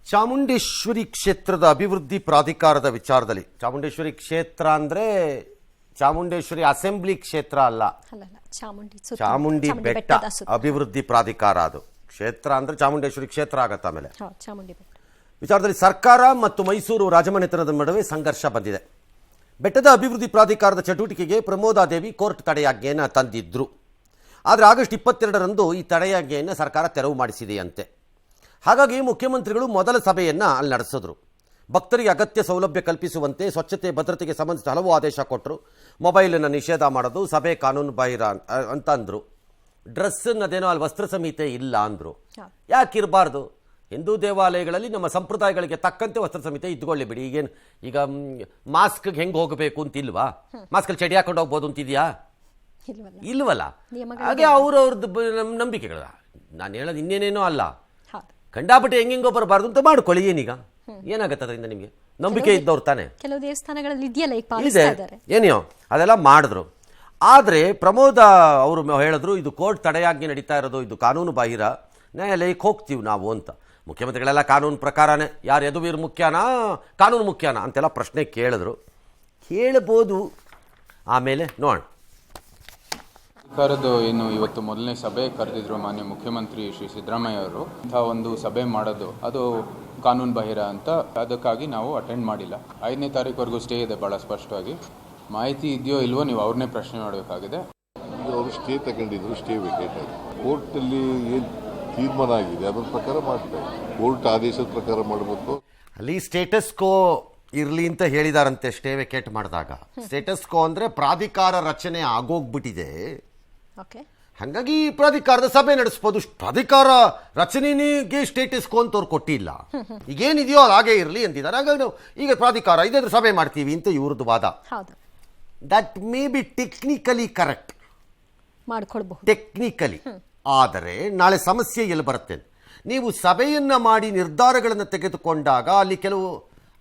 ಚಾಮುಂಡೇಶ್ವರಿ ಕ್ಷೇತ್ರದ ಅಭಿವೃದ್ಧಿ ಪ್ರಾಧಿಕಾರದ ವಿಚಾರದಲ್ಲಿ, ಚಾಮುಂಡೇಶ್ವರಿ ಕ್ಷೇತ್ರ ಅಂದ್ರೆ ಚಾಮುಂಡೇಶ್ವರಿ ಅಸೆಂಬ್ಲಿ ಕ್ಷೇತ್ರ ಅಲ್ಲ, ಚಾಮುಂಡಿ ಬೆಟ್ಟ ಅಭಿವೃದ್ಧಿ ಪ್ರಾಧಿಕಾರ. ಅದು ಕ್ಷೇತ್ರ ಅಂದ್ರೆ ಚಾಮುಂಡೇಶ್ವರಿ ಕ್ಷೇತ್ರ ಆಗತ್ತೆ. ಆಮೇಲೆ ವಿಚಾರದಲ್ಲಿ ಸರ್ಕಾರ ಮತ್ತು ಮೈಸೂರು ರಾಜಮನೆತನದ ನಡುವೆ ಸಂಘರ್ಷ ಬಂದಿದೆ. ಬೆಟ್ಟದ ಅಭಿವೃದ್ಧಿ ಪ್ರಾಧಿಕಾರದ ಚಟುವಟಿಕೆಗೆ ಪ್ರಮೋದಾದೇವಿ ಕೋರ್ಟ್ ತಡೆಯಾಜ್ಞೆಯನ್ನು ತಂದಿದ್ರು. ಆದರೆ ಆಗಸ್ಟ್ 22ರಂದು ಈ ತಡೆಯಾಜ್ಞೆಯನ್ನು ಸರ್ಕಾರ ತೆರವು ಮಾಡಿಸಿದೆಯಂತೆ. ಹಾಗಾಗಿ ಮುಖ್ಯಮಂತ್ರಿಗಳು ಮೊದಲ ಸಭೆಯನ್ನು ಅಲ್ಲಿ ನಡೆಸಿದ್ರು. ಭಕ್ತರಿಗೆ ಅಗತ್ಯ ಸೌಲಭ್ಯ ಕಲ್ಪಿಸುವಂತೆ, ಸ್ವಚ್ಛತೆ ಭದ್ರತೆಗೆ ಸಂಬಂಧಿಸಿದ ಹಲವು ಆದೇಶ ಕೊಟ್ಟರು. ಮೊಬೈಲನ್ನು ನಿಷೇಧ ಮಾಡೋದು ಸಭೆ ಕಾನೂನು ಬಾಹಿರ ಅಂತ ಅಂದರು. ಡ್ರೆಸ್ಸನ್ನದೇನೋ ಅಲ್ಲಿ ವಸ್ತ್ರ ಸಂಹಿತೆ ಇಲ್ಲ ಅಂದರು. ಯಾಕೆ ಇರಬಾರ್ದು? ಹಿಂದೂ ದೇವಾಲಯಗಳಲ್ಲಿ ನಮ್ಮ ಸಂಪ್ರದಾಯಗಳಿಗೆ ತಕ್ಕಂತೆ ವಸ್ತ್ರ ಸಂಹಿತೆ ಇದ್ಕೊಳ್ಳಿ ಬಿಡಿ. ಈಗ ಮಾಸ್ಕ್ಗೆ ಹೆಂಗೆ ಹೋಗಬೇಕು ಅಂತಿಲ್ವಾ? ಮಾಸ್ಕಲ್ಲಿ ಚಡಿ ಹಾಕೊಂಡು ಹೋಗ್ಬೋದು ಅಂತಿದ್ಯಾ? ಇಲ್ವಲ್ಲ. ಹಾಗೆ ಅವ್ರವ್ರದ್ದು ನಂಬಿಕೆಗಳ. ನಾನು ಹೇಳೋದು ಇನ್ನೇನೇನೋ ಅಲ್ಲ, ಕಂಡಾಪಟ್ಟೆ ಹೆಂಗೆಂಗೋ ಬರಬಾರ್ದು ಅಂತ ಮಾಡ್ಕೊಳ್ಳಿ. ಏನೀಗ ಏನಾಗತ್ತೆ ಅದರಿಂದ? ನಿಮಗೆ ನಂಬಿಕೆ ಇದ್ದವ್ರು ತಾನೆ. ಕೆಲವು ದೇವಸ್ಥಾನಗಳಲ್ಲಿ ಇದೆ ಏನಿಯೋ ಅದೆಲ್ಲ ಮಾಡಿದ್ರು. ಆದರೆ ಪ್ರಮೋದ ಅವರು ಹೇಳಿದ್ರು, ಇದು ಕೋರ್ಟ್ ತಡೆಯಾಜ್ಞೆ ನಡೀತಾ ಇರೋದು, ಇದು ಕಾನೂನು ಬಾಹಿರ, ನ್ಯಾಯಾಲಯಕ್ಕೆ ಹೋಗ್ತೀವಿ ನಾವು ಅಂತ. ಮುಖ್ಯಮಂತ್ರಿಗಳೆಲ್ಲ ಕಾನೂನು ಪ್ರಕಾರನೇ, ಯಾರು ಯದುವೀರ್ ಮುಖ್ಯನಾ ಕಾನೂನು ಮುಖ್ಯನಾ ಅಂತೆಲ್ಲ ಪ್ರಶ್ನೆ ಕೇಳಿದ್ರು. ಕೇಳಬಹುದು, ಆಮೇಲೆ ನೋಡೋಣ. ಸರ್ಕಾರದ್ದು ಏನು ಇವತ್ತು ಮೊದಲನೇ ಸಭೆ ಕರೆದಿದ್ರು ಮಾನ್ಯ ಮುಖ್ಯಮಂತ್ರಿ ಶ್ರೀ ಸಿದ್ದರಾಮಯ್ಯ ಅವರು. ಇಂಥ ಒಂದು ಸಭೆ ಮಾಡೋದು ಅದು ಕಾನೂನು ಬಾಹಿರ ಅಂತ, ಅದಕ್ಕಾಗಿ ನಾವು ಅಟೆಂಡ್ ಮಾಡಿಲ್ಲ. 5ನೇ ತಾರೀಕುವರೆಗೂ ಸ್ಟೇ ಇದೆ. ಭಾಳ ಸ್ಪಷ್ಟವಾಗಿ ಮಾಹಿತಿ ಇದೆಯೋ ಇಲ್ವೋ ನೀವು ಅವ್ರನ್ನೇ ಪ್ರಶ್ನೆ ಮಾಡಬೇಕಾಗಿದೆ. ಅವರು ಸ್ಟೇ ತಗೊಂಡಿದ್ರು, ಸ್ಟೇ ವೇಕೇಟ್ ಆಗಿದೆ. ಕೋರ್ಟಲ್ಲಿ ಏನು ತೀರ್ಮಾನ ಆಗಿದೆ ಅದರ ಪ್ರಕಾರ ಮಾಡ್ತಾರೆ. ಕೋರ್ಟ್ ಆದೇಶದ ಪ್ರಕಾರ ಮಾಡಬೇಕು. ಅಲ್ಲಿ ಸ್ಟೇಟಸ್ ಕೋ ಇರಲಿ ಅಂತ ಹೇಳಿದಾರಂತೆ. ಸ್ಟೇ ವೇಕೇಟ್ ಮಾಡಿದಾಗ ಸ್ಟೇಟಸ್ ಕೋ ಅಂದರೆ ಪ್ರಾಧಿಕಾರ ರಚನೆ ಆಗೋಗ್ಬಿಟ್ಟಿದೆ. ಹಾಗಾಗಿ ಪ್ರಾಧಿಕಾರದ ಸಭೆ ನಡೆಸ್ಬೋದು. ಪ್ರಾಧಿಕಾರ ರಚನೆಗೆ ಸ್ಟೇಟಸ್ ಕೋ ಅಂತ ಅವ್ರು ಕೊಟ್ಟಿಲ್ಲ. ಈಗೇನಿದೆಯೋ ಅದು ಹಾಗೆ ಇರಲಿ ಅಂತಿದ್ದಾರೆ. ಹಾಗಾಗಿ ನಾವು ಈಗ ಪ್ರಾಧಿಕಾರ ಇದಾದ್ರೆ ಸಭೆ ಮಾಡ್ತೀವಿ ಅಂತ ಇವ್ರದ್ದು ವಾದ. That may be technically correct, technically. ಆದರೆ ನಾಳೆ ಸಮಸ್ಯೆ ಎಲ್ಲಿ ಬರುತ್ತೆ? ನೀವು ಸಭೆಯನ್ನು ಮಾಡಿ ನಿರ್ಧಾರಗಳನ್ನು ತೆಗೆದುಕೊಂಡಾಗ ಅಲ್ಲಿ ಕೆಲವು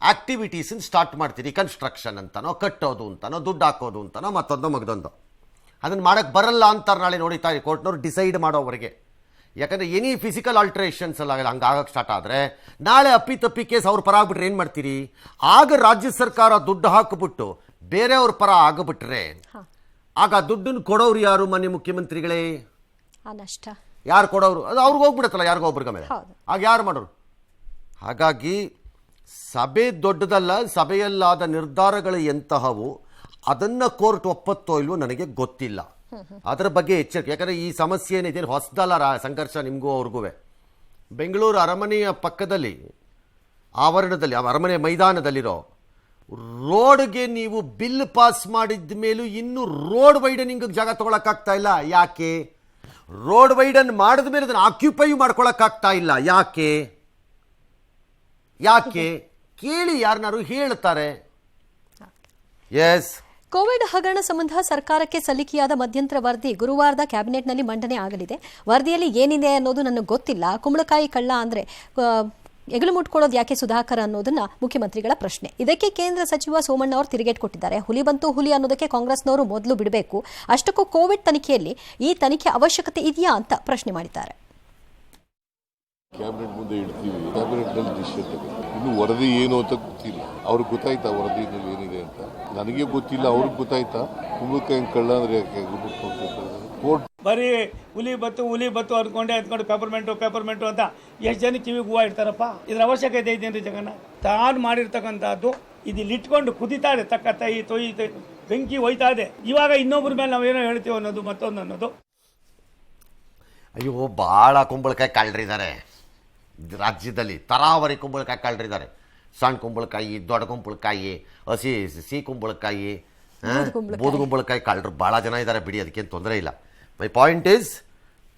ಆಕ್ಟಿವಿಟೀಸ್ ಸ್ಟಾರ್ಟ್ ಮಾಡ್ತೀರಿ. ಕನ್ಸ್ಟ್ರಕ್ಷನ್ ಅಂತನೋ, ಕಟ್ಟೋದು ಅಂತನೋ, ದುಡ್ಡು ಹಾಕೋದು ಅಂತನೋ, ಮತ್ತೊಂದು ಮಗದೊಂದು. ಅದನ್ನು ಮಾಡೋಕ್ಕೆ ಬರಲ್ಲ ಅಂತಾರೆ ನಾಳೆ ನೋಡಿತಾ ಕೋರ್ಟ್ನವ್ರು ಡಿಸೈಡ್ ಮಾಡೋವರೆಗೆ. ಯಾಕಂದರೆ ಎನಿ ಫಿಸಿಕಲ್ ಆಲ್ಟ್ರೇಷನ್ಸ್ ಎಲ್ಲ ಹಂಗೆ ಆಗಕ್ಕೆ ಸ್ಟಾರ್ಟ್ ಆದರೆ ನಾಳೆ ಅಪ್ಪಿತಪ್ಪಿ ಕೇಸ್ ಅವ್ರ ಪರ ಆಗ್ಬಿಟ್ರೆ ಏನು ಮಾಡ್ತೀರಿ? ಆಗ ರಾಜ್ಯ ಸರ್ಕಾರ ದುಡ್ಡು ಹಾಕಿಬಿಟ್ಟು ಬೇರೆಯವ್ರ ಪರ ಆಗಿಬಿಟ್ರೆ ಆಗ ದುಡ್ಡನ್ನು ಕೊಡೋರು ಯಾರು? ಮಾನ್ಯ ಮುಖ್ಯಮಂತ್ರಿಗಳೇ. ಯಾರು ಕೊಡೋರು? ಅದು ಅವ್ರಿಗೆ ಹೋಗ್ಬಿಡತ್ತಲ್ಲ ಯಾರಿಗೋ ಒಬ್ರಿಗೆ. ಮೇಲೆ ಆಗ ಯಾರು ಮಾಡೋರು? ಹಾಗಾಗಿ ಸಭೆ ದೊಡ್ಡದಲ್ಲ, ಸಭೆಯಲ್ಲಾದ ನಿರ್ಧಾರಗಳು ಎಂತಹವು ಅದನ್ನು ಕೋರ್ಟ್ ಒಪ್ಪತ್ತೋ ಇಲ್ವೋ ನನಗೆ ಗೊತ್ತಿಲ್ಲ. ಅದರ ಬಗ್ಗೆ ಎಚ್ಚರಿಕೆ. ಯಾಕಂದರೆ ಈ ಸಮಸ್ಯೆ ಏನಿದೆ ಹೊಸದಲ್ಲ ಸಂಘರ್ಷ ನಿಮಗೂ ಅವ್ರಿಗೂ. ಬೆಂಗಳೂರು ಅರಮನೆಯ ಪಕ್ಕದಲ್ಲಿ ಆವರಣದಲ್ಲಿ, ಅರಮನೆ ಮೈದಾನದಲ್ಲಿರೋ ರೋಡ್ಗೆ ನೀವು ಬಿಲ್ ಪಾಸ್ ಮಾಡಿದ ಮೇಲೂ ಇನ್ನೂ ರೋಡ್ ವೈಡನಿಂಗ್ ಜಾಗ ತೊಗೊಳಕ್ಕಾಗ್ತಾ ಇಲ್ಲ. ಯಾಕೆ? ರೋಡ್ ವೈಡನ್ ಮಾಡಿದ ಮೇಲೆ ಅದನ್ನು ಆಕ್ಯುಪೈ ಮಾಡ್ಕೊಳಕ್ಕಾಗ್ತಾ ಇಲ್ಲ. ಯಾಕೆ? ಯಾಕೆ ಕೇಳಿ, ಯಾರನ್ನಾರು ಹೇಳ್ತಾರೆ. ಎಸ್, ಕೋವಿಡ್ ಹಗರಣ ಸಂಬಂಧ ಸರ್ಕಾರಕ್ಕೆ ಸಲ್ಲಿಕೆಯಾದ ಮಧ್ಯಂತರ ವರದಿ ಗುರುವಾರದ ಕ್ಯಾಬಿನೆಟ್ನಲ್ಲಿ ಮಂಡನೆ ಆಗಲಿದೆ. ವರದಿಯಲ್ಲಿ ಏನಿದೆ ಅನ್ನೋದು ನನಗೆ ಗೊತ್ತಿಲ್ಲ. ಕುಂಬಳಕಾಯಿ ಕಳ್ಳ ಅಂದ್ರೆ ಎಗಲು ಮುಟ್ಕೊಳ್ಳೋದು ಯಾಕೆ ಸುಧಾಕರ್ ಅನ್ನೋದನ್ನ ಮುಖ್ಯಮಂತ್ರಿಗಳ ಪ್ರಶ್ನೆ. ಇದಕ್ಕೆ ಕೇಂದ್ರ ಸಚಿವ ಸೋಮಣ್ಣ ಅವರು ತಿರುಗೇಟ್ ಕೊಟ್ಟಿದ್ದಾರೆ. ಹುಲಿ ಬಂತು ಹುಲಿ ಅನ್ನೋದಕ್ಕೆ ಕಾಂಗ್ರೆಸ್ನವರು ಮೊದಲು ಬಿಡಬೇಕು, ಅಷ್ಟಕ್ಕೂ ಕೋವಿಡ್ ತನಿಖೆಯಲ್ಲಿ ಈ ತನಿಖೆ ಅವಶ್ಯಕತೆ ಇದೆಯಾ ಅಂತ ಪ್ರಶ್ನೆ ಮಾಡಿದ್ದಾರೆ. ಕ್ಯಾಬಿನೆಟ್ ಮುಂದೆ ಇಡ್ತೀವಿ, ಕ್ಯಾಬಿನೆಟ್ನಲ್ಲಿ ಡಿಸಿಷನ್ ತಗೋತೀವಿ. ಇನ್ನು ವರದಿ ಏನು ಅಂತ ಗೊತ್ತಿಲ್ಲ. ಅವ್ರಿಗೆ ಗೊತ್ತಾಯ್ತಾ ವರದಿನಲ್ಲಿ ಏನಿದೆ ಅಂತ? ನನಗೆ ಗೊತ್ತಿಲ್ಲ, ಅವ್ರಿಗೆ ಗೊತ್ತಾಯ್ತಾ? ಕುಂಬಳಕಾಯಿ ಕಳ್ಳ ಅಂದ್ರೆ ಕೋರ್ಟ್ ಬರೀ ಹುಲಿ ಬತ್ತು ಅಂದ್ಕೊಂಡು ಪೇಪರ್ಮೆಂಟು ಅಂತ ಎಷ್ಟು ಜನ ಕಿವಿಗೆ ಹೂವು ಇಡ್ತಾರಪ್ಪ? ಇದ್ರ ಅವಶ್ಯಕತೆ ಇದೆಯೇನ್ರಿ ಜಗನ್ನ? ತಾನು ಮಾಡಿರ್ತಕ್ಕಂಥದ್ದು ಇದು ಇಟ್ಕೊಂಡು ಕುದಿತಾ ಇದೆ, ತಕ್ಕ ತೊಯ್ ಬೆಂಕಿ ಹೋಯ್ತಾ ಇದೆ. ಇವಾಗ ಇನ್ನೊಬ್ಬರ ಮೇಲೆ ನಾವೇನೋ ಹೇಳ್ತೀವಿ ಅನ್ನೋದು ಮತ್ತೊಂದು ಅನ್ನೋದು. ಅಯ್ಯೋ, ಭಾಳ ಕುಂಬಳಕಾಯಿ ಕಳ್ಳರಿದ್ದಾರೆ ರಾಜ್ಯದಲ್ಲಿ. ತರಾವರಿ ಕುಂಬಳಕಾಯಿ ಕಳ್ಳರಿದ್ದಾರೆ. ಸಣ್ಣ ಕುಂಬಳಕಾಯಿ, ದೊಡ್ಡ ಕುಂಬಳಕಾಯಿ, ಸಿಹಿ ಕುಂಬಳಕಾಯಿ, ಬೂದು ಕುಂಬಳಕಾಯಿ ಕಳ್ಳರು ಭಾಳ ಜನ ಇದ್ದಾರೆ ಬಿಡಿ, ಅದಕ್ಕೇನು ತೊಂದರೆ ಇಲ್ಲ. ಮೈ ಪಾಯಿಂಟ್ ಈಸ್,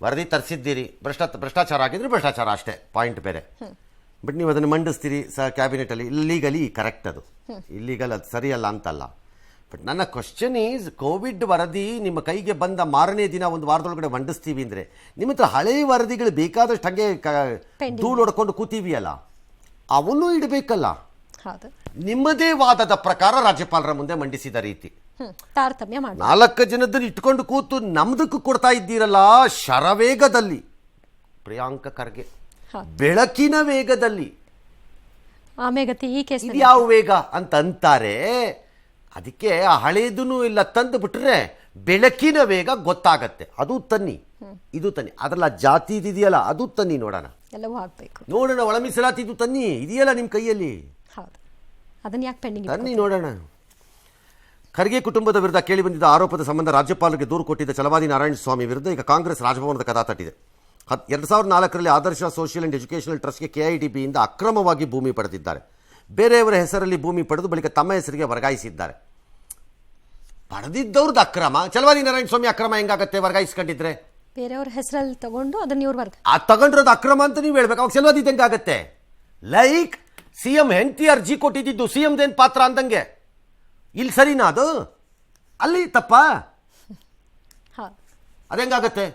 ವರದಿ ತರಿಸಿದ್ದೀರಿ, ಭ್ರಷ್ಟಾಚಾರ ಆಗಿದ್ರೆ ಭ್ರಷ್ಟಾಚಾರ ಅಷ್ಟೇ, ಪಾಯಿಂಟ್ ಬೇರೆ. ಬಟ್ ನೀವು ಅದನ್ನು ಮಂಡಿಸ್ತೀರಿ ಕ್ಯಾಬಿನೆಟಲ್ಲಿ. ಇಲ್ಲೀಗಲಿ ಕರೆಕ್ಟ್, ಅದು ಇಲ್ಲೀಗಲ್, ಅದು ಸರಿಯಲ್ಲ ಅಂತಲ್ಲ. ಬಟ್ ನನ್ನ ಕ್ವಶನ್ ಈಸ್, ಕೋವಿಡ್ ವರದಿ ನಿಮ್ಮ ಕೈಗೆ ಬಂದ ಮಾರನೇ ದಿನ ಒಂದು ವಾರದೊಳಗಡೆ ಮಂಡಿಸ್ತೀವಿ ಅಂದರೆ ನಿಮ್ಮ ಹತ್ರ ಹಳೆ ವರದಿಗಳು ಬೇಕಾದಷ್ಟು ಹಾಗೆ ಧೂಳು ಹೊಡ್ಕೊಂಡು ಕೂತೀವಿಯಲ್ಲ, ಅವನ್ನೂ ಇಡಬೇಕಲ್ಲ. ನಿಮ್ಮದೇ ವಾದದ ಪ್ರಕಾರ ರಾಜ್ಯಪಾಲರ ಮುಂದೆ ಮಂಡಿಸಿದ ರೀತಿ ತಾರತಮ್ಯ ಮಾಡಿ 4 ಜನದನ್ನು ಇಟ್ಕೊಂಡು ಕೂತು ನಮ್ದಕ್ಕೂ ಕೊಡ್ತಾ ಇದ್ದೀರಲ್ಲ ಶರವೇಗದಲ್ಲಿ. ಪ್ರಿಯಾಂಕ ಖರ್ಗೆ ಬೆಳಕಿನ ವೇಗದಲ್ಲಿ ಆಮೆಗತಿ ಈ ಕೇಸ್ ಇದು ಯಾವ ವೇಗ ಅಂತ ಅಂತಾರೆ. ಅದಕ್ಕೆ ಆ ಹಳೇದೂ ಇಲ್ಲ ತಂದು ಬಿಟ್ರೆ ಬೆಳಕಿನ ವೇಗ ಗೊತ್ತಾಗತ್ತೆ. ಅದು ತನ್ನಿ, ಇದು ತನ್ನಿ, ಅದ್ರಲ್ಲ ಜಾತಿ ಇದೆಯಲ್ಲ ಅದು ತನ್ನಿ ನೋಡೋಣ, ಎಲ್ಲವೂ ಆಗ್ಬೇಕು ನೋಡೋಣ. ಒಳ ಮೀಸಲಾತಿ ಇದು ತನ್ನಿ, ಇದೆಯಲ್ಲ ನಿಮ್ಮ ಕೈಯಲ್ಲಿ, ಹೌದು. ಅದನ್ನ ಯಾಕೆ ಪೆಂಡಿಂಗ್ ತನ್ನಿ ನೋಡೋಣ. ಖರ್ಗೆ ಕುಟುಂಬದ ವಿರುದ್ಧ ಕೇಳಿಬಂದಿದ್ದ ಆರೋಪದ ಸಂಬಂಧ ರಾಜ್ಯಪಾಲರಿಗೆ ದೂರು ಕೊಟ್ಟಿದ್ದ ಛಲವಾದಿ ನಾರಾಯಣಸ್ವಾಮಿ ವಿರುದ್ಧ ಈಗ ಕಾಂಗ್ರೆಸ್ ರಾಜಭವನದ ಕದ ತಟ್ಟಿದೆ. 2004ರಲ್ಲಿ ಆದರ್ಶ ಸೋಷಿಯಲ್ ಅಂಡ್ ಎಜುಕೇಷನಲ್ ಟ್ರಸ್ಟ್ಗೆ KIDBಯಿಂದ ಅಕ್ರಮವಾಗಿ ಭೂಮಿ ಪಡೆದಿದ್ದಾರೆ. ಬೇರೆಯವರ ಹೆಸರಲ್ಲಿ ಭೂಮಿ ಪಡೆದು ಬಳಿಕ ತಮ್ಮ ಹೆಸರಿಗೆ ವರ್ಗಾಯಿಸಿದ್ದಾರೆ. ಪಡೆದಿದ್ದವ್ರದ್ದು ಅಕ್ರಮ, ಛಲವಾದಿ ನಾರಾಯಣಸ್ವಾಮಿ ಅಕ್ರಮ ಹೆಂಗಾಗತ್ತೆ ವರ್ಗಾಯಿಸ್ಕೊಂಡಿದ್ರೆ? ಬೇರೆಯವ್ರ ಹೆಸರಲ್ಲಿ ತಗೊಂಡು ಅದನ್ನ ಇವ್ರ ವರ್ಗ ಆ ತಗೊಂಡಿರೋದು ಅಕ್ರಮ ಅಂತ ನೀವು ಹೇಳ್ಬೇಕು. ಅವಾಗ ಛಲವಾದಿ ಹೆಂಗಾಗತ್ತೆ? ಲೈಕ್ CM ಹೆಂಡತಿ ಅರ್ಜಿ ಕೊಟ್ಟಿದ್ದು CMದೇನು ಪಾತ್ರ ಅಂದಂಗೆ, ಇಲ್ಲಿ ಸರಿನಾ ಅದು? ಅಲ್ಲಿ ತಪ್ಪ? ಅದೆಂಗಾಗತ್ತೆ?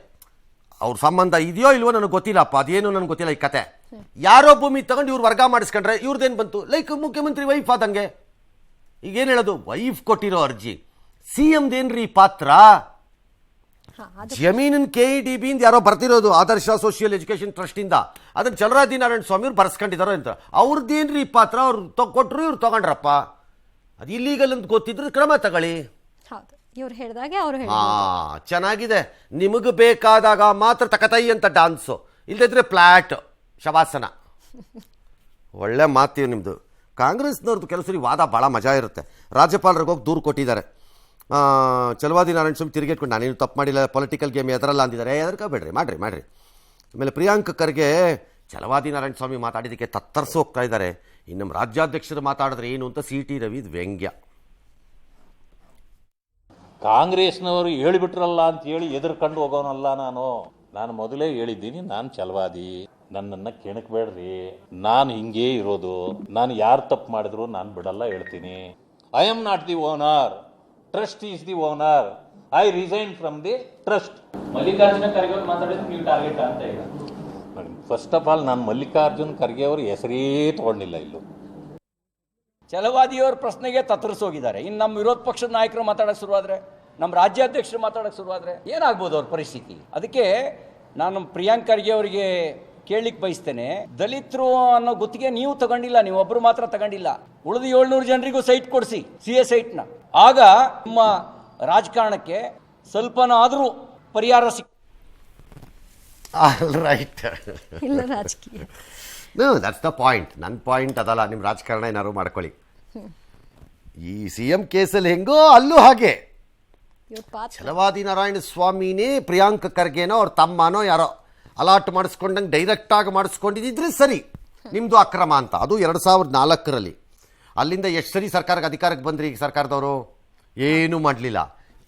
ಅವ್ರ ಸಂಬಂಧ ಇದೆಯೋ ಇಲ್ವೋ ನನಗೆ ಗೊತ್ತಿಲ್ಲಪ್ಪ, ಅದೇನು ನನಗೆ ಗೊತ್ತಿಲ್ಲ ಈ ಕತೆ. ಯಾರೋ ಭೂಮಿ ತಗೊಂಡು ಇವ್ರು ವರ್ಗ ಮಾಡಿಸ್ಕೊಂಡ್ರೆ ಇವ್ರದ್ದೇನು ಬಂತು? ಲೈಕ್ ಮುಖ್ಯಮಂತ್ರಿ ವೈಫ್ ಆದಂಗೆ. ಈಗೇನು ಹೇಳೋದು? ವೈಫ್ ಕೊಟ್ಟಿರೋ ಅರ್ಜಿ, CMದೇನ್ರಿ ಪಾತ್ರ? ಜಮೀನಿನ KIDBಯಿಂದ ಯಾರೋ ಬರ್ತಿರೋದು ಆದರ್ಶ ಸೋಷಿಯಲ್ ಎಜುಕೇಷನ್ ಟ್ರಸ್ಟಿಂದ, ಅದನ್ನು ಛಲವಾದಿ ನಾರಾಯಣ ಸ್ವಾಮಿ ಅವ್ರು ಬರ್ಸ್ಕೊಂಡಿದ್ದಾರೋ ಅಂತ. ಅವ್ರದ್ದೇನ್ರಿ ಪಾತ್ರ? ಅವ್ರು ಕೊಟ್ಟರು, ಇವ್ರು ತಗೊಂಡ್ರಪ್ಪ. ಅದು ಇಲ್ಲೀಗಲ್ ಅಂತ ಗೊತ್ತಿದ್ರೆ ಕ್ರಮ ತಗೊಳ್ಳಿ. ಹೌದು, ಇವ್ರು ಹೇಳಿದಾಗೆ ಅವರು ಚೆನ್ನಾಗಿದೆ. ನಿಮಗೆ ಬೇಕಾದಾಗ ಮಾತ್ರ ತಕತೈ ಅಂತ ಡಾನ್ಸು, ಇಲ್ಲದಿದ್ರೆ ಫ್ಲಾಟ್ ಶವಾಸನ. ಒಳ್ಳೆ ಮಾತು ನಿಮ್ಮದು. ಕಾಂಗ್ರೆಸ್ನವ್ರದ್ದು ಕೆಲಸರಿ ವಾದ ಭಾಳ ಮಜಾ ಇರುತ್ತೆ. ರಾಜ್ಯಪಾಲರಿಗೆ ಹೋಗಿ ದೂರು ಕೊಟ್ಟಿದ್ದಾರೆ. ಛಲವಾದಿ ನಾರಾಯಣ ಸ್ವಾಮಿ ತಿರುಗೇಟ್ಕೊಂಡು ನಾನೇನು ತಪ್ಪು ಮಾಡಿಲ್ಲ, ಪೊಲಿಟಿಕಲ್ ಗೇಮ್ ಎದರಲ್ಲ ಅಂದಿದ್ದಾರೆ. ಎದರ್ಕೋಬೇಡ್ರಿ, ಮಾಡ್ರಿ. ಆಮೇಲೆ ಪ್ರಿಯಾಂಕ್ ಖರ್ಗೆ ಛಲವಾದಿ ನಾರಾಯಣ ಸ್ವಾಮಿ ಮಾತಾಡಿದ್ದಕ್ಕೆ ತತ್ತರಿಸಿ ಹೋಗ್ತಾ ಇದ್ದಾರೆ. ಇನ್ನು ನಮ್ಮ ರಾಜ್ಯಾಧ್ಯಕ್ಷರು ಮಾತಾಡಿದ್ರೆ ಏನು ಅಂತ CT ರವಿ ವ್ಯಂಗ್ಯ. ಕಾಂಗ್ರೆಸ್ನವರು ಹೇಳಿಬಿಟ್ರಲ್ಲ ಅಂತ ಹೇಳಿ ಎದುರ್ಕೊಂಡು ಹೋಗೋನಲ್ಲ ನಾನು ಮೊದಲೇ ಹೇಳಿದ್ದೀನಿ, ನಾನು ಛಲವಾದಿ, ನನ್ನನ್ನು ಕೆಣಕಬೇಡ್ರಿ, ನಾನು ಹಿಂಗೇ ಇರೋದು, ನಾನು ಯಾರು ತಪ್ಪು ಮಾಡಿದ್ರು ನಾನು ಬಿಡಲ್ಲ ಹೇಳ್ತೀನಿ. I am not the owner, trust is the owner, I resign from the trust. Mallikarjuna Kharge ಅವರು ಮಾತಾಡಿದ್ರೆ ನೀವು ಟಾರ್ಗೆಟ್ ಅಂತ ಈಗ ಫಸ್ಟ್ ಆಫ್ ಆಲ್ ನಾನು ಮಲ್ಲಿಕಾರ್ಜುನ್ ಖರ್ಗೆ ಅವರು ಹೆಸರೇ ತಗೊಂಡಿಲ್ಲ. ಇಲ್ಲೂ ಛಲವಾದಿಯವ್ರ ಪ್ರಶ್ನೆಗೆ ತತ್ತರಿಸೋಗಿದ್ದಾರೆ. ಇನ್ನು ನಮ್ಮ ವಿರೋಧ ಪಕ್ಷದ ನಾಯಕರು ಮಾತಾಡೋಕೆ ಶುರುವಾದರೆ, ನಮ್ಮ ರಾಜ್ಯಾಧ್ಯಕ್ಷರು ಮಾತಾಡೋಕೆ ಶುರುವಾದರೆ ಏನಾಗ್ಬೋದು ಅವ್ರ ಪರಿಸ್ಥಿತಿ? ಅದಕ್ಕೆ ನಾನು ಪ್ರಿಯಾಂಕ್ ಖರ್ಗೆ ಅವರಿಗೆ ಕೇಳಲಿಕ್ಕೆ ಬಯಸ್ತೇನೆ, ದಲಿತರು ಅನ್ನೋ ಗುತ್ತಿಗೆ ನೀವು ತಗೊಂಡಿಲ್ಲ, ನೀವು ಒಬ್ಬರು ಮಾತ್ರ ತಗೊಂಡಿಲ್ಲ, ಉಳಿದ 700 ಜನರಿಗೂ ಸೈಟ್ ಕೊಡಿಸಿ, CA ಸೈಟ್ನ. ಆಗ ನಿಮ್ಮ ರಾಜಕಾರಣಕ್ಕೆ ಸ್ವಲ್ಪನಾದರೂ ಪರಿಹಾರ ರೈಟ್. ಇಲ್ಲ ರಾಜಕೀಯ. That's the point. ನನ್ನ ಪಾಯಿಂಟ್ ಅದಲ್ಲ, ನಿಮ್ಮ ರಾಜಕಾರಣ ಏನಾದ್ರು ಮಾಡ್ಕೊಳ್ಳಿ. ಈ CM ಕೇಸಲ್ಲಿ ಹೆಂಗೋ ಅಲ್ಲೂ ಹಾಗೆ ಛಲವಾದಿ ನಾರಾಯಣ ಸ್ವಾಮಿನೇ ಪ್ರಿಯಾಂಕ್ ಖರ್ಗೆನೋ ಅವ್ರ ತಮ್ಮನೋ ಯಾರೋ ಅಲಾಟ್ ಮಾಡಿಸ್ಕೊಂಡಂಗೆ ಡೈರೆಕ್ಟಾಗಿ ಮಾಡಿಸ್ಕೊಂಡಿದ್ದಿದ್ರೆ ಸರಿ, ನಿಮ್ಮದು ಅಕ್ರಮ ಅಂತ. ಅದು 2004ರಲ್ಲಿ. ಅಲ್ಲಿಂದ ಎಷ್ಟು ಸರಿ ಸರ್ಕಾರಕ್ಕೆ ಅಧಿಕಾರಕ್ಕೆ ಬಂದ್ರಿ ಈಗ ಸರ್ಕಾರದವರು? ಏನೂ ಮಾಡಲಿಲ್ಲ.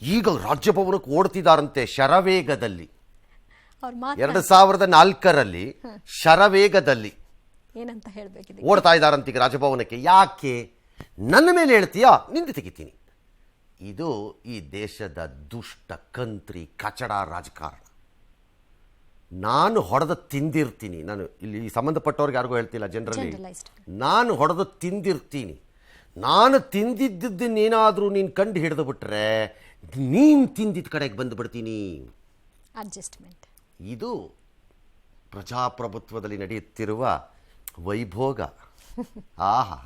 ಈಗ ರಾಜ್ಯಭವನಕ್ಕೆ ಓಡ್ತಿದ್ದಾರಂತೆ ಶರವೇಗದಲ್ಲಿ. 2004ರಲ್ಲಿ ಶರವೇಗದಲ್ಲಿ ಏನಂತ ಹೇಳ್ಬೇಕಿದೆ ಓಡ್ತಾ ಇದ್ದಾರಂತ ಈಗ ರಾಜಭವನಕ್ಕೆ. ಯಾಕೆ? ನನ್ನ ಮೇಲೆ ಹೇಳ್ತೀಯಾ, ನಿಂದು ತೆಗಿತೀನಿ. ಇದು ಈ ದೇಶದ ದುಷ್ಟ ಕಂತ್ರಿ ಕಚಡ ರಾಜಕಾರಣ. ನಾನು ಹೊಡೆದು ತಿಂದಿರ್ತೀನಿ. ನಾನು ಇಲ್ಲಿ ಸಂಬಂಧಪಟ್ಟವ್ರಿಗೆ ಯಾರಿಗೂ ಹೇಳ್ತಿಲ್ಲ, ಜನರಲಿ ನಾನು ಹೊಡೆದು ತಿಂದಿರ್ತೀನಿ. ನಾನು ತಿಂದಿದ್ದನ್ನೇನಾದರೂ ನೀನು ಕಂಡು ಹಿಡಿದು ಬಿಟ್ರೆ ನೀನು ತಿಂದಿದ್ದ ಕಡೆಗೆ ಬಂದುಬಿಡ್ತೀನಿ. ಅಡ್ಜಸ್ಟ್ಮೆಂಟ್. ಇದು ಪ್ರಜಾಪ್ರಭುತ್ವದಲ್ಲಿ ನಡೆಯುತ್ತಿರುವ ವೈಭೋಗ. ಆಹಾ,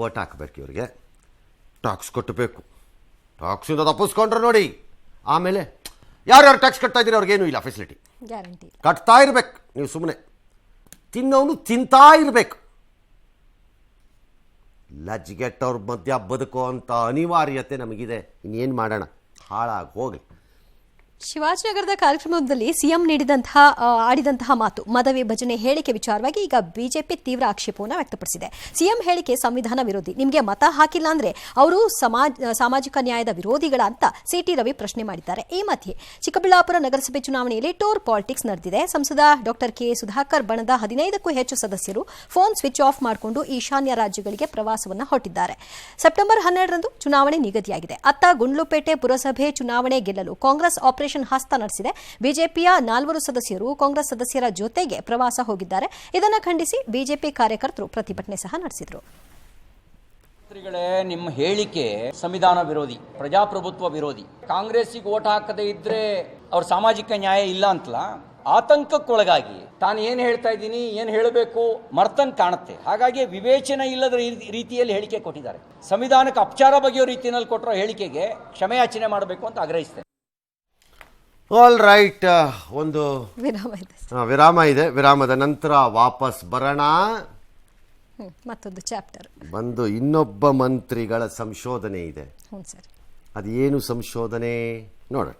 ಓಟ್ ಹಾಕಬೇಕು ಇವ್ರಿಗೆ, ಟ್ಯಾಕ್ಸ್ ಕಟ್ಟಬೇಕು. ಟ್ಯಾಕ್ಸಿಂದ ತಪ್ಪಿಸ್ಕೊಂಡ್ರೆ ನೋಡಿ, ಆಮೇಲೆ ಯಾರ್ಯಾರು ಟ್ಯಾಕ್ಸ್ ಕಟ್ತಾ ಇದ್ದೀರಿ ಅವ್ರಿಗೇನು ಇಲ್ಲ ಫೆಸಿಲಿಟಿ. ಗ್ಯಾರಂಟಿ ಕಟ್ತಾ ಇರಬೇಕು. ನೀವು ಸುಮ್ಮನೆ ತಿನ್ನೋನು ತಿಂತಾ ಇರಬೇಕು. ಲಜ್ಗೆಟ್ಟವ್ರ ಮಧ್ಯ ಬದುಕೋ ಅಂತ ಅನಿವಾರ್ಯತೆ ನಮಗಿದೆ. ಇನ್ನೇನು ಮಾಡೋಣ, ಹಾಳಾಗಿ ಹೋಗಲಿ. ಶಿವಾಜಿನಗರದ ಕಾರ್ಯಕ್ರಮದಲ್ಲಿ CM ಆಡಿದಂತಹ ಮಾತು ಮತ ವಿಭಜನೆ ಹೇಳಿಕೆ ವಿಚಾರವಾಗಿ ಈಗ ಬಿಜೆಪಿ ತೀವ್ರ ಆಕ್ಷೇಪವನ್ನು ವ್ಯಕ್ತಪಡಿಸಿದೆ. CM ಹೇಳಿಕೆ ಸಂವಿಧಾನ ವಿರೋಧಿ, ನಿಮಗೆ ಮತ ಹಾಕಿಲ್ಲ ಅಂದ್ರೆ ಅವರು ಸಾಮಾಜಿಕ ನ್ಯಾಯದ ವಿರೋಧಿಗಳ ಅಂತ CT ರವಿ ಪ್ರಶ್ನೆ ಮಾಡಿದ್ದಾರೆ. ಈ ಮಧ್ಯೆ ಚಿಕ್ಕಬಳ್ಳಾಪುರ ನಗರಸಭೆ ಚುನಾವಣೆಯಲ್ಲಿ ಟೋರ್ ಪಾಲಿಟಿಕ್ಸ್ ನಡೆದಿದೆ. ಸಂಸದ ಡಾಕ್ಟರ್ ಕೆ ಸುಧಾಕರ್ ಬಣದ 15ಕ್ಕೂ ಹೆಚ್ಚು ಸದಸ್ಯರು ಫೋನ್ ಸ್ವಿಚ್ ಆಫ್ ಮಾಡಿಕೊಂಡು ಈಶಾನ್ಯ ರಾಜ್ಯಗಳಿಗೆ ಪ್ರವಾಸವನ್ನು ಹೊರಟಿದ್ದಾರೆ. ಸೆಪ್ಟೆಂಬರ್ 12ರಂದು ಚುನಾವಣೆ ನಿಗದಿಯಾಗಿದೆ. ಅತ್ತ ಗುಂಡ್ಲುಪೇಟೆ ಪುರಸಭೆ ಚುನಾವಣೆ ಗೆಲ್ಲಲು ಕಾಂಗ್ರೆಸ್ ಆಪರೇಷನ್ ಹಸ್ತ ನಡೆಸಿದೆ. ಬಿಜೆಪಿಯ 4 ಸದಸ್ಯರು ಕಾಂಗ್ರೆಸ್ ಸದಸ್ಯರ ಜೊತೆಗೆ ಪ್ರವಾಸ ಹೋಗಿದ್ದಾರೆ. ಇದನ್ನು ಖಂಡಿಸಿ ಬಿಜೆಪಿ ಕಾರ್ಯಕರ್ತರು ಪ್ರತಿಭಟನೆ ಸಹ ನಡೆಸಿದರು. ನಿಮ್ಮ ಹೇಳಿಕೆ ಸಂವಿಧಾನ ವಿರೋಧಿ, ಪ್ರಜಾಪ್ರಭುತ್ವ ವಿರೋಧಿ. ಕಾಂಗ್ರೆಸ್ಸಿಗೆ ಓಟ್ ಹಾಕದೇ ಇದ್ರೆ ಅವ್ರ ಸಾಮಾಜಿಕ ನ್ಯಾಯ ಇಲ್ಲ ಅಂತಲ್ಲ. ಆತಂಕಕ್ಕೊಳಗಾಗಿ ತಾನು ಏನು ಹೇಳ್ತಾ ಇದ್ದೀನಿ ಏನು ಹೇಳಬೇಕು ಮರ್ತಂಗೆ ಕಾಣುತ್ತೆ. ಹಾಗಾಗಿ ವಿವೇಚನೆ ಇಲ್ಲದ ರೀತಿಯಲ್ಲಿ ಹೇಳಿಕೆ ಕೊಟ್ಟಿದ್ದಾರೆ. ಸಂವಿಧಾನಕ್ಕೆ ಅಪಚಾರ ಬಗೆಯೋ ರೀತಿಯಲ್ಲಿ ಕೊಟ್ಟಿರೋ ಹೇಳಿಕೆಗೆ ಕ್ಷಮೆಯಾಚನೆ ಮಾಡಬೇಕು ಅಂತ ಆಗ್ರಹಿಸ್ತೇನೆ. ಆಲ್ ರೈಟ್, ಒಂದು ವಿರಾಮ ಇದೆ. ವಿರಾಮ ಇದೆ. ವಿರಾಮದ ನಂತರ ವಾಪಸ್ ಬರೋಣ. ಮತ್ತೊಂದು ಚಾಪ್ಟರ್ ಬಂದು ಇನ್ನೊಬ್ಬ ಮಂತ್ರಿಗಳ ಸಂಶೋಧನೆ ಇದೆ. ಹ್ಞೂ ಸರ್. ಅದೇನು ಸಂಶೋಧನೆ ನೋಡೋಣ.